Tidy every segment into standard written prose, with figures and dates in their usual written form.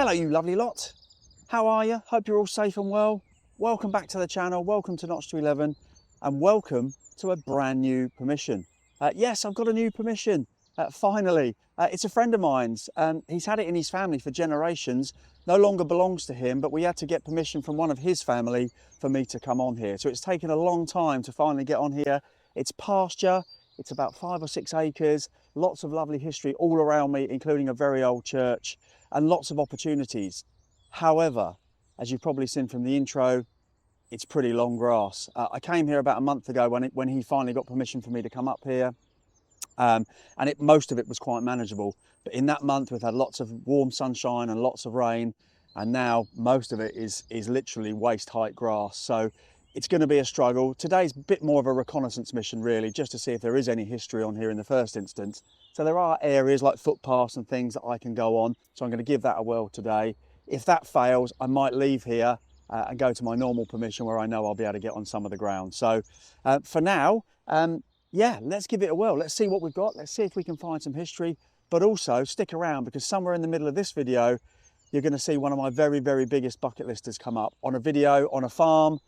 Hello you lovely lot, how are you? Hope you're all safe and well. Welcome back to the channel, welcome to Notch to 11 and welcome to a brand new permission. Yes, I've got a new permission, finally. It's a friend of mine's, he's had it in his family for generations, no longer belongs to him, but we had to get permission from one of his family for me to come on here. So it's taken a long time to finally get on here. It's pasture, it's about 5 or 6 acres, lots of lovely history all around me, including a very old church, and lots of opportunities. However, as you've probably seen from the intro, it's pretty long grass. I came here about a month ago when he finally got permission for me to come up here, and most of it was quite manageable. But in that month, we've had lots of warm sunshine and lots of rain, and now most of it is literally waist height grass. So it's going to be a struggle. Today's a bit more of a reconnaissance mission, really, just to see if there is any history on here in the first instance. So there are areas like footpaths and things that I can go on. So I'm going to give that a whirl today. If that fails, I might leave here and go to my normal permission where I know I'll be able to get on some of the ground. So for now, yeah, let's give it a whirl. Let's see what we've got. Let's see if we can find some history, but also stick around because somewhere in the middle of this video, you're going to see one of my very, very biggest bucket listers come up on a video on a farm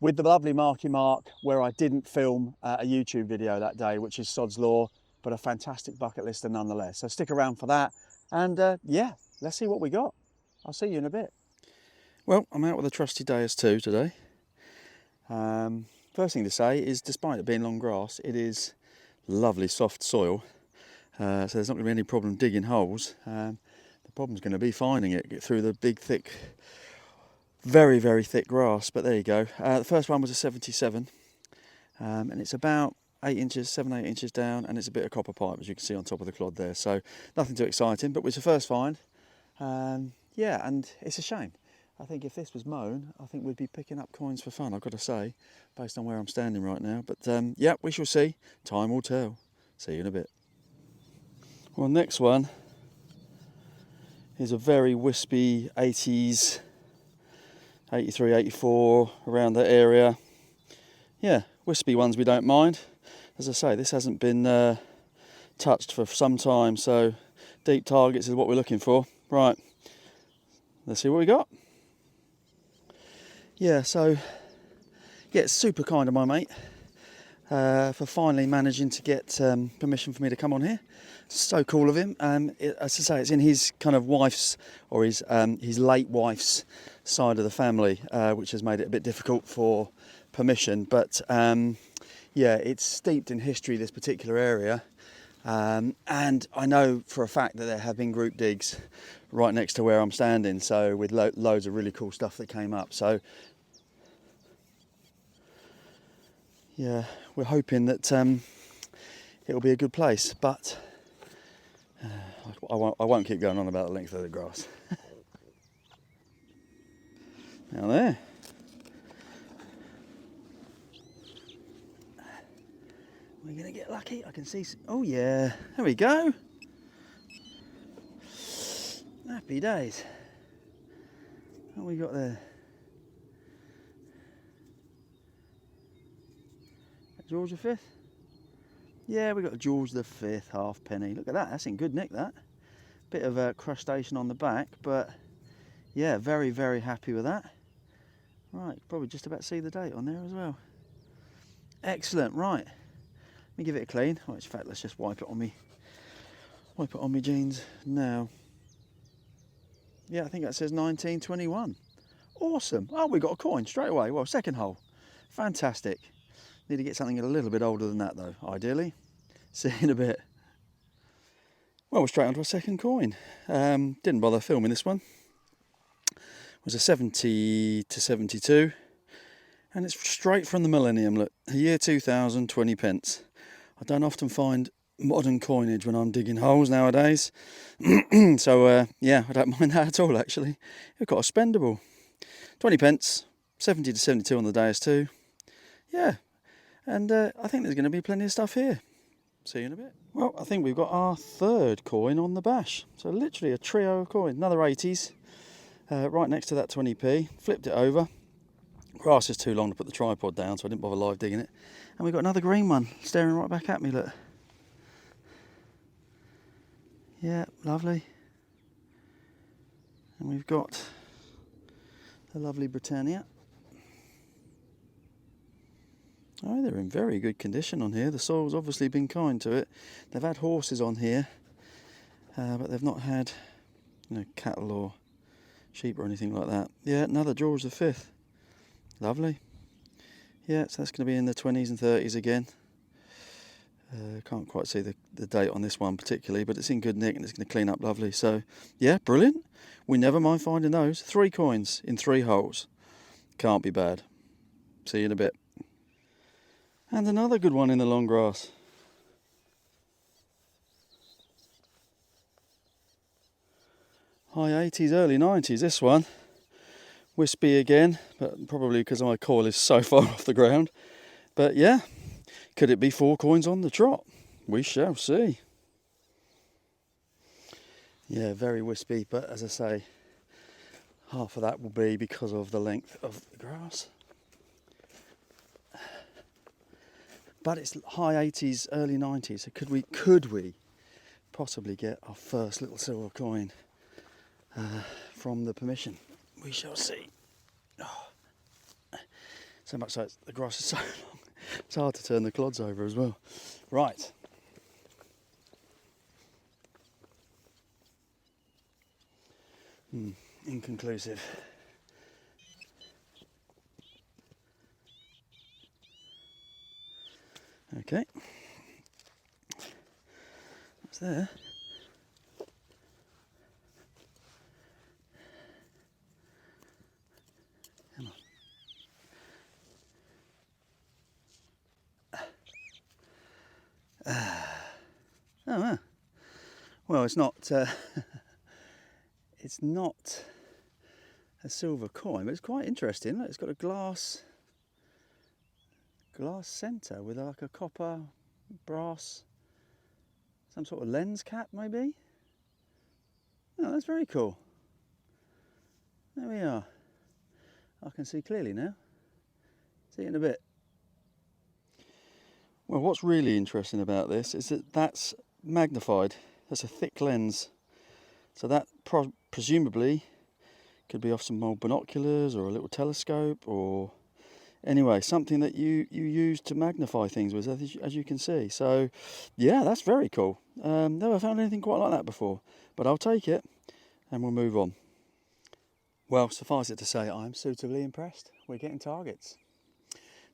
with the lovely Marky Mark, where I didn't film a YouTube video that day, which is Sod's Law, but a fantastic bucket lister nonetheless. So stick around for that. And yeah, let's see what we got. I'll see you in a bit. Well, I'm out with a trusty Deus 2 today. First thing to say is, despite it being long grass, it is lovely soft soil. So there's not going to be any problem digging holes. The problem's going to be finding it, get through the big, thick, very, very thick grass. But there you go. The first one was a 77. And it's about 8 inches, 7-8 inches down, and it's a bit of copper pipe, as you can see on top of the clod there. So nothing too exciting, but it was the first find. Yeah, and it's a shame. I think if this was mown, I think we'd be picking up coins for fun, I've got to say, based on where I'm standing right now. But yeah, we shall see. Time will tell. See you in a bit. Well, next one is a very wispy 80s, 83, 84, around that area. Yeah, wispy ones we don't mind. As I say, this hasn't been touched for some time, so deep targets is what we're looking for. Right, let's see what we got. Yeah, so yeah, it's super kind of my mate for finally managing to get permission for me to come on here. So cool of him. As I say, it's in his kind of wife's, or his late wife's side of the family, which has made it a bit difficult for permission. But yeah, it's steeped in history, this particular area. And I know for a fact that there have been group digs right next to where I'm standing, so with loads of really cool stuff that came up. So yeah, we're hoping that it'll be a good place, but I won't keep going on about the length of the grass. Now there. We're going to get lucky. I can see... Oh yeah, there we go. Happy days. What we got there? George V? Yeah, we got George V halfpenny. Look at that, that's in good nick, that. Bit of a crustacean on the back, but yeah, very, very happy with that. Right, probably just about see the date on there as well. Excellent, right. Let me give it a clean. Well, in fact, let's just wipe it on me jeans now. Yeah, I think that says 1921. Awesome. Oh, we got a coin straight away. Well, second hole. Fantastic. Need to get something a little bit older than that, though, ideally. See you in a bit. Well, we're straight onto a second coin. Didn't bother filming this one. It was a 70 to 72. And it's straight from the millennium, look. The year 2000, 20 pence. I don't often find modern coinage when I'm digging holes nowadays. So, yeah, I don't mind that at all, actually. We've got a spendable. 20 pence, 70 to 72 on the Deus 2. Yeah, and I think there's going to be plenty of stuff here. See you in a bit. Well, I think we've got our third coin on the bash. So literally a trio of coins. Another 80s, right next to that 20p. Flipped it over. Grass is too long to put the tripod down, so I didn't bother live digging it. And we've got another green one staring right back at me, look. Yeah, lovely. And we've got the lovely Britannia. Oh, they're in very good condition on here. The soil's obviously been kind to it. They've had horses on here, but they've not had, cattle or sheep or anything like that. Yeah, another George V. Lovely. Yeah, so that's going to be in the 20s and 30s again. Can't quite see the date on this one particularly, but it's in good nick and it's going to clean up lovely. So, yeah, brilliant. We never mind finding those. 3 coins in 3 holes. Can't be bad. See you in a bit. And another good one in the long grass. High 80s, early 90s, this one. Wispy again, but probably because my coil is so far off the ground. But yeah, could it be 4 coins on the trot? We shall see. Yeah, very wispy, but as I say, half of that will be because of the length of the grass. But it's high 80s, early 90s, so could we possibly get our first little silver coin from the permission? We shall see. Oh. So much so the grass is so long, it's hard to turn the clods over as well. Right. Inconclusive. Okay. That's there. Come on. Well, it's not. It's not a silver coin, but it's quite interesting. Look, it's got a glass centre with like a copper, brass, some sort of lens cap maybe. Oh, that's very cool. There we are. I can see clearly now. See you in a bit. Well, what's really interesting about this is that that's magnified. That's a thick lens. So that presumably could be off some old binoculars or a little telescope, or anyway, something that you use to magnify things with, as you can see. So yeah, that's very cool. Never found anything quite like that before, but I'll take it and we'll move on. Well, suffice it to say, I'm suitably impressed. We're getting targets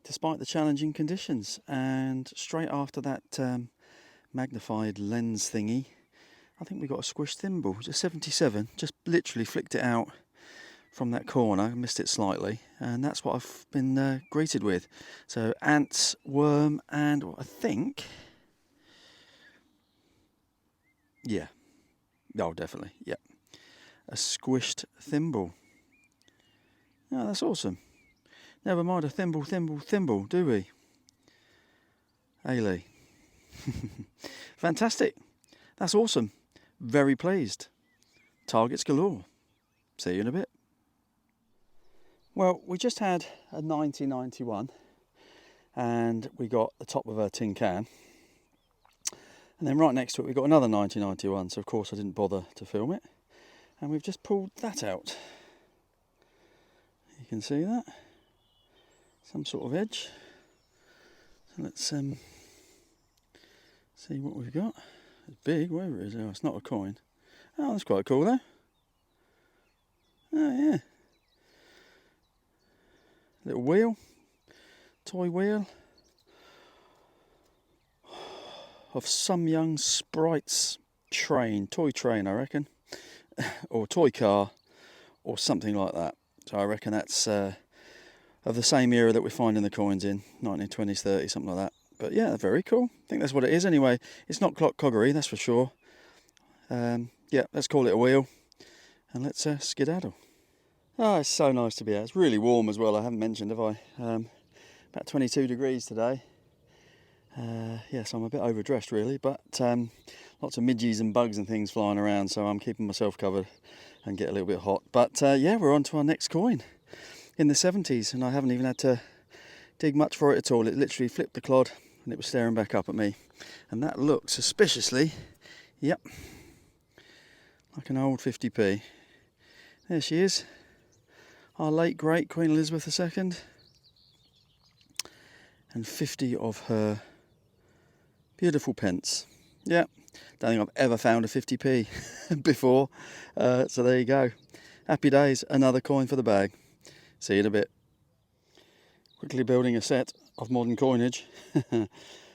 despite the challenging conditions, and straight after that magnified lens thingy, I think we got a squished thimble, just 77, just literally flicked it out from that corner, missed it slightly, and that's what I've been greeted with. So ants, worm, and I think, yeah, oh definitely, yeah, a squished thimble. Oh, that's awesome. Never mind a thimble, do we? Ailey. Fantastic. That's awesome. Very pleased. Targets galore. See you in a bit. Well, we just had a 1991 and we got the top of a tin can. And then right next to it we got another 1991, so of course I didn't bother to film it. And we've just pulled that out. You can see that. Some sort of edge. So let's see what we've got. It's big, whatever it is. Oh, it's not a coin. Oh, that's quite cool though. Oh yeah. Little wheel. Toy wheel. Of some young sprite's train. Toy train, I reckon. Or toy car. Or something like that. So I reckon that's of the same era that we're finding the coins in. 1920s, 30s, something like that. But yeah, very cool. I think that's what it is anyway. It's not clock coggery, that's for sure. Yeah, let's call it a wheel. And let's skedaddle. Oh, it's so nice to be out. It's really warm as well, I haven't mentioned, have I? About 22 degrees today. Yes, I'm a bit overdressed really, but lots of midges and bugs and things flying around, so I'm keeping myself covered and get a little bit hot. But yeah, we're on to our next coin in the 70s, and I haven't even had to dig much for it at all. It literally flipped the clod and it was staring back up at me. And that looks suspiciously, yep, like an old 50p. There she is, our late great Queen Elizabeth II, and 50 of her beautiful pence. Yeah, don't think I've ever found a 50p before, so there you go. Happy days, another coin for the bag. See you in a bit. Quickly building a set of modern coinage.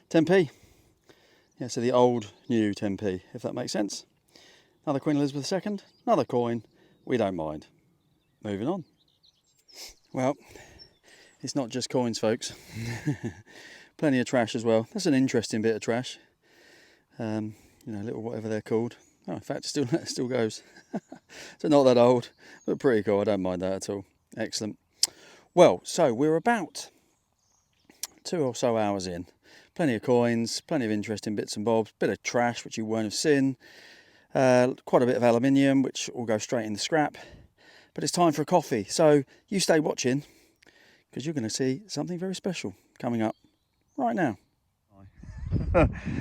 10p. Yeah, so the old new 10p, if that makes sense. Another Queen Elizabeth II, another coin, we don't mind. Moving on. Well, it's not just coins, folks. Plenty of trash as well. That's an interesting bit of trash. You know, little whatever they're called. Oh, in fact, it still goes. So not that old, but pretty cool. I don't mind that at all. Excellent. Well, so we're about 2 or so hours in. Plenty of coins, plenty of interesting bits and bobs, bit of trash which you won't have seen, quite a bit of aluminium which will go straight in the scrap. But it's time for a coffee, so you stay watching because you're going to see something very special coming up right now.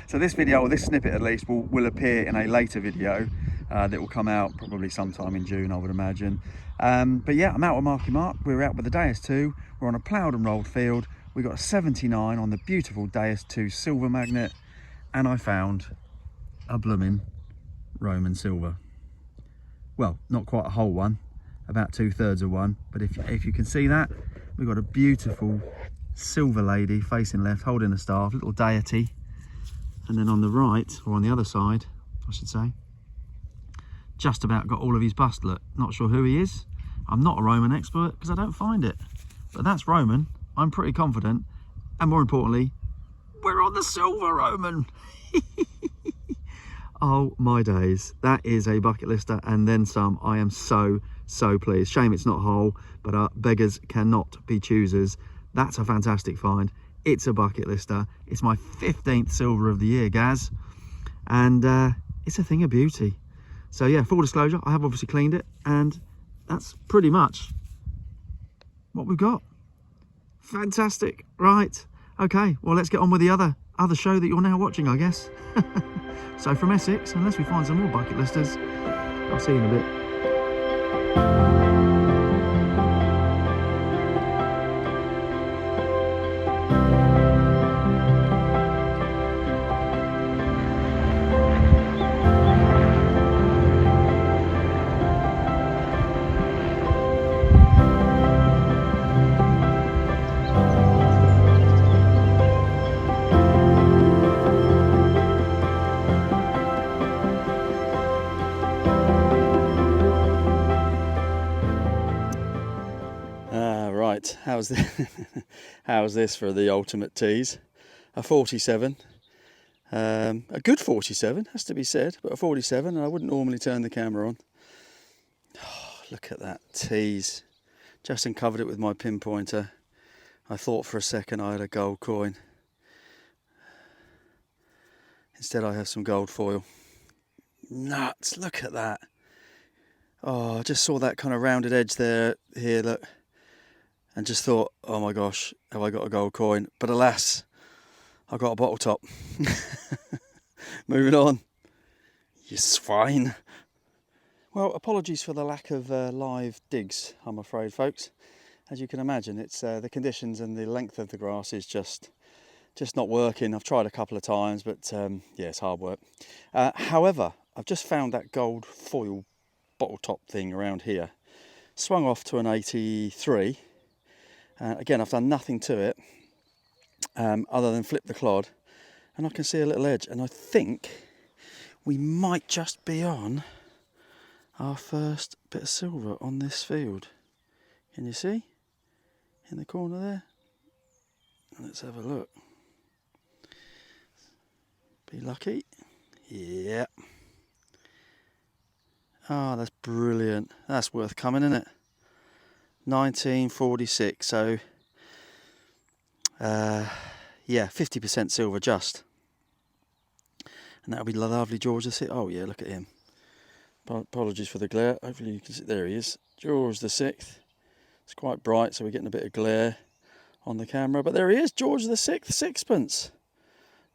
So this video, or this snippet at least, will appear in a later video that will come out probably sometime in June, I would imagine. But yeah, I'm out with Marky Mark. We're out with the Deus 2. We're on a ploughed and rolled field. We got a 79 on the beautiful Deus 2 silver magnet, and I found a blooming Roman silver. Well, not quite a whole one, about 2/3 of one, but if you can see that, we've got a beautiful silver lady facing left, holding a staff, little deity, and then on the right, or on the other side, I should say, just about got all of his bust. Look, not sure who he is. I'm not a Roman expert because I don't find it, but that's Roman. I'm pretty confident, and more importantly, we're on the silver Roman. Oh my days, that is a bucket lister and then some. I am so pleased. Shame it's not whole, but beggars cannot be choosers. That's a fantastic find. It's a bucket lister. It's my 15th silver of the year, Gaz, and it's a thing of beauty. So yeah, full disclosure, I have obviously cleaned it, and that's pretty much what we've got. Fantastic. Right, okay, well, let's get on with the other show that you're now watching, I guess. So from Essex, unless we find some more bucket listers, I'll see you in a bit. Right, how's this for the ultimate tease? A 47, a good 47 has to be said, but a 47, and I wouldn't normally turn the camera on. Oh, look at that tease. Just uncovered it with my pinpointer. I thought for a second I had a gold coin. Instead I have some gold foil. Nuts, look at that. Oh, I just saw that kind of rounded edge there, here, look. And just thought, oh my gosh, have I got a gold coin? But alas, I got a bottle top. Moving on. You swine. Well, apologies for the lack of live digs, I'm afraid, folks. As you can imagine, it's the conditions and the length of the grass is just not working. I've tried a couple of times, but yeah, it's hard work. However, I've just found that gold foil bottle top thing around here. Swung off to an 83. Again, I've done nothing to it other than flip the clod, and I can see a little edge, and I think we might just be on our first bit of silver on this field. Can you see? In the corner there? Let's have a look. Be lucky. Yeah. Oh, that's brilliant. That's worth coming, isn't it? 1946, so yeah, 50% silver just. And that'll be the lovely George VI. Oh yeah, look at him. Apologies for the glare. Hopefully you can see. There he is, George VI. It's quite bright, so we're getting a bit of glare on the camera. But there he is, George VI, sixpence,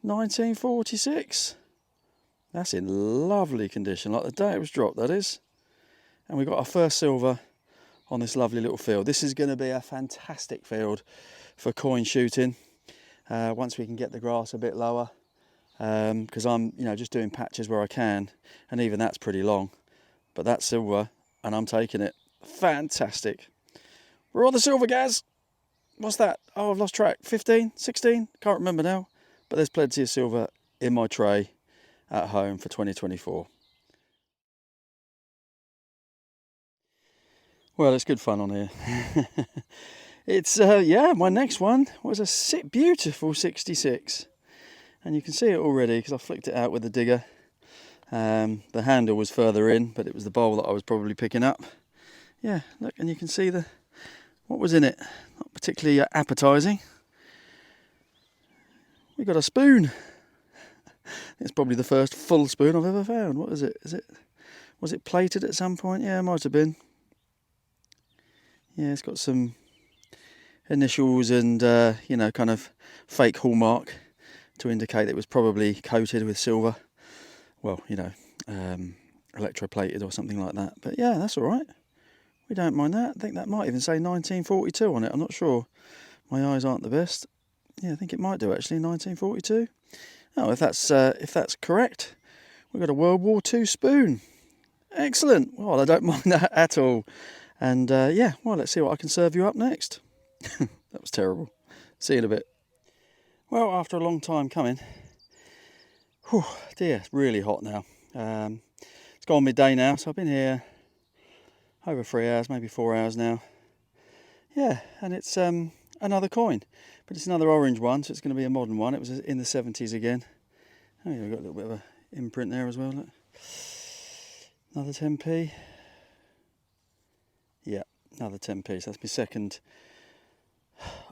1946. That's in lovely condition, like the day it was dropped, that is. And we've got our first silver on this lovely little field. This is going to be a fantastic field for coin shooting once we can get the grass a bit lower, because I'm just doing patches where I can, and even that's pretty long. But that's silver and I'm taking it. Fantastic. We're on the silver, Gaz. What's that? Oh, I've lost track. 15, 16? Can't remember now. But there's plenty of silver in my tray at home for 2024. Well, it's good fun on here. It's, my next one was a beautiful 66. And you can see it already because I flicked it out with the digger. The handle was further in, but it was the bowl that I was probably picking up. Yeah, look, and you can see what was in it. Not particularly appetising. We got a spoon. It's probably the first full spoon I've ever found. What is it? Was it plated at some point? Yeah, it might have been. Yeah, it's got some initials and kind of fake hallmark to indicate it was probably coated with silver. Well, electroplated or something like that. But yeah, that's all right. We don't mind that. I think that might even say 1942 on it. I'm not sure. My eyes aren't the best. Yeah, I think it might do actually. 1942. Oh, if that's correct, we've got a World War II spoon. Excellent. Well, I don't mind that at all. And let's see what I can serve you up next. That was terrible. See you in a bit. Well, after a long time coming, dear, it's really hot now. It's gone midday now, so I've been here over 3 hours, maybe 4 hours now. Yeah, and it's another coin, but it's another orange one, so it's going to be a modern one. It was in the 70s again. Oh, yeah, we've got a little bit of an imprint there as well. Look. Another 10p. Yeah, another 10p. So that's my second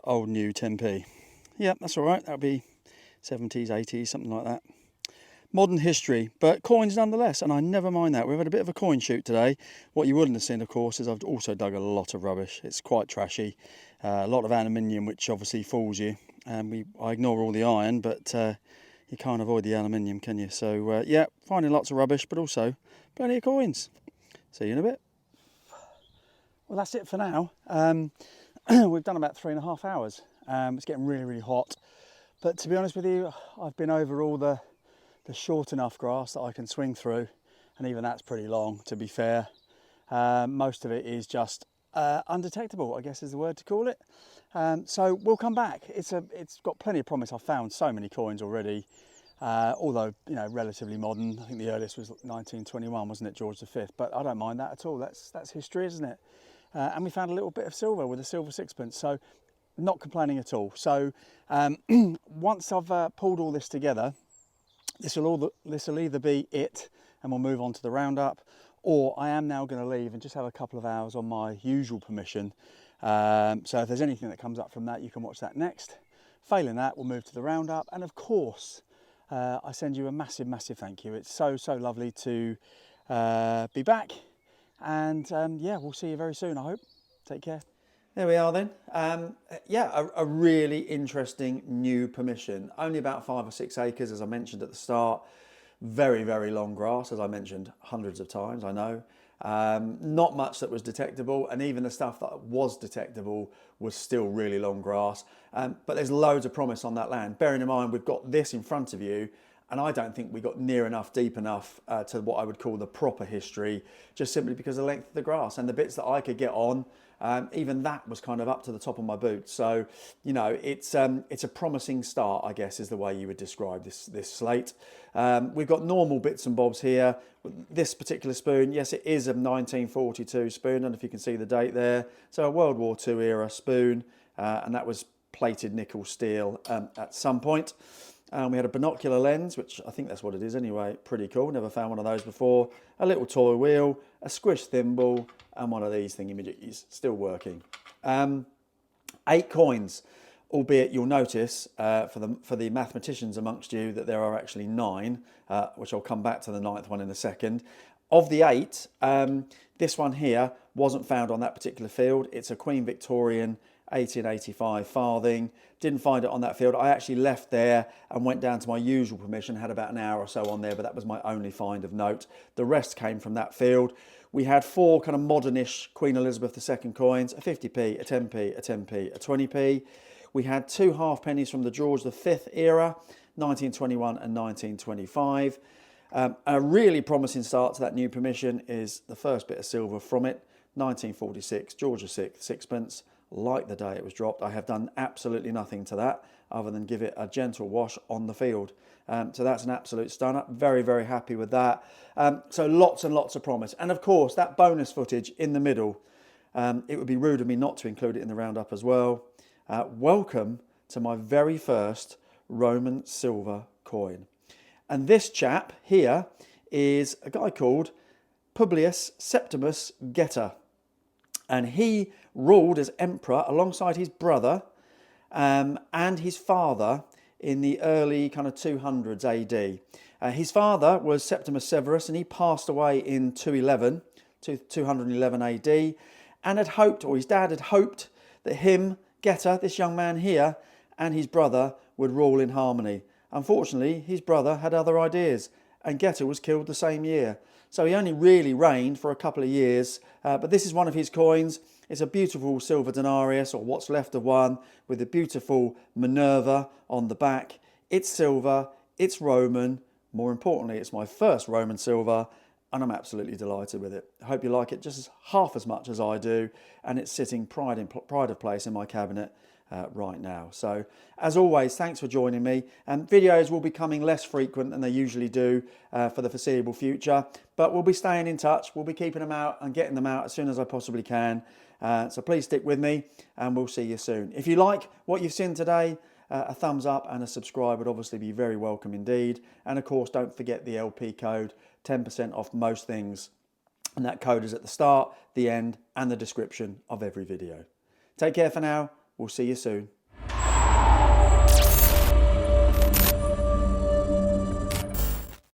old new 10p. Yeah, that's all right. That'll be 70s, 80s, something like that. Modern history, but coins nonetheless, and I never mind that. We've had a bit of a coin shoot today. What you wouldn't have seen, of course, is I've also dug a lot of rubbish. It's quite trashy. A lot of aluminium, which obviously fools you. And I ignore all the iron, but you can't avoid the aluminium, can you? So, finding lots of rubbish, but also plenty of coins. See you in a bit. Well, that's it for now. We've done about 3.5 hours. It's getting really, really hot. But to be honest with you, I've been over all the short enough grass that I can swing through, and even that's pretty long, to be fair. Most of it is just undetectable, I guess is the word to call it. So we'll come back. It's got plenty of promise. I've found so many coins already, although relatively modern. I think the earliest was 1921, wasn't it, George V? But I don't mind that at all. That's history, isn't it? And we found a little bit of silver with a silver sixpence, so not complaining at all. So once I've pulled all this together, this will either be it and we'll move on to the roundup, or I am now going to leave and just have a couple of hours on my usual permission. So if there's anything that comes up from that, you can watch that next. Failing that, we'll move to the roundup, and of course I send you a massive thank you. It's so lovely to be back, and we'll see you very soon, I hope. Take care. There we are then. A really interesting new permission. Only about 5 or 6 acres, as I mentioned at the start. Very, very long grass, as I mentioned hundreds of times, I know. Not much that was detectable, and even the stuff that was detectable was still really long grass. But there's loads of promise on that land. Bearing in mind, we've got this in front of you, and I don't think we got near enough, deep enough to what I would call the proper history, just simply because of the length of the grass and the bits that I could get on. Even that was kind of up to the top of my boots. So, it's a promising start, I guess, is the way you would describe this slate. We've got normal bits and bobs here. This particular spoon, yes, it is a 1942 spoon. I don't know if you can see the date there. So a World War II era spoon, and that was plated nickel steel at some point. We had a binocular lens, which I think that's what it is anyway. Pretty cool. Never found one of those before. A little toy wheel, a squish thimble, and one of these thingy-majiggies. Still working. 8 coins, albeit you'll notice for the mathematicians amongst you that there are actually 9, which I'll come back to the 9th one in a second. Of the 8, this one here wasn't found on that particular field. It's a Queen Victorian 1885 farthing. Didn't find it on that field. I actually left there and went down to my usual permission, had about an hour or so on there, but that was my only find of note. The rest came from that field. We had 4 kind of modernish Queen Elizabeth II coins, a 50p, a 10p, a 10p, a 20p. We had 2 halfpennies from the George V era, 1921 and 1925. A really promising start to that new permission is the first bit of silver from it, 1946, George VI, sixpence, like the day it was dropped. I have done absolutely nothing to that other than give it a gentle wash on the field. So that's an absolute stunner. Very, very happy with that. So lots and lots of promise. And of course, that bonus footage in the middle, it would be rude of me not to include it in the roundup as well. Welcome to my very first Roman silver coin. And this chap here is a guy called Publius Septimus Geta. And he ruled as emperor alongside his brother and his father in the early kind of 200s AD. His father was Septimus Severus, and he passed away in 211 AD, and had hoped, or his dad had hoped, that him, Geta, this young man here, and his brother would rule in harmony. Unfortunately, his brother had other ideas, and Geta was killed the same year. So he only really reigned for a couple of years, but this is one of his coins. It's a beautiful silver denarius, or what's left of one, with a beautiful Minerva on the back. It's silver, it's Roman. More importantly, it's my first Roman silver, and I'm absolutely delighted with it. I hope you like it just half as much as I do, and it's sitting pride of place in my cabinet right now. So as always, thanks for joining me. Videos will be coming less frequent than they usually do for the foreseeable future, but we'll be staying in touch. We'll be keeping them out and getting them out as soon as I possibly can. So please stick with me, and we'll see you soon. If you like what you've seen today, a thumbs up and a subscribe would obviously be very welcome indeed. And of course, don't forget the LP code, 10% off most things. And that code is at the start, the end, and the description of every video. Take care for now. We'll see you soon.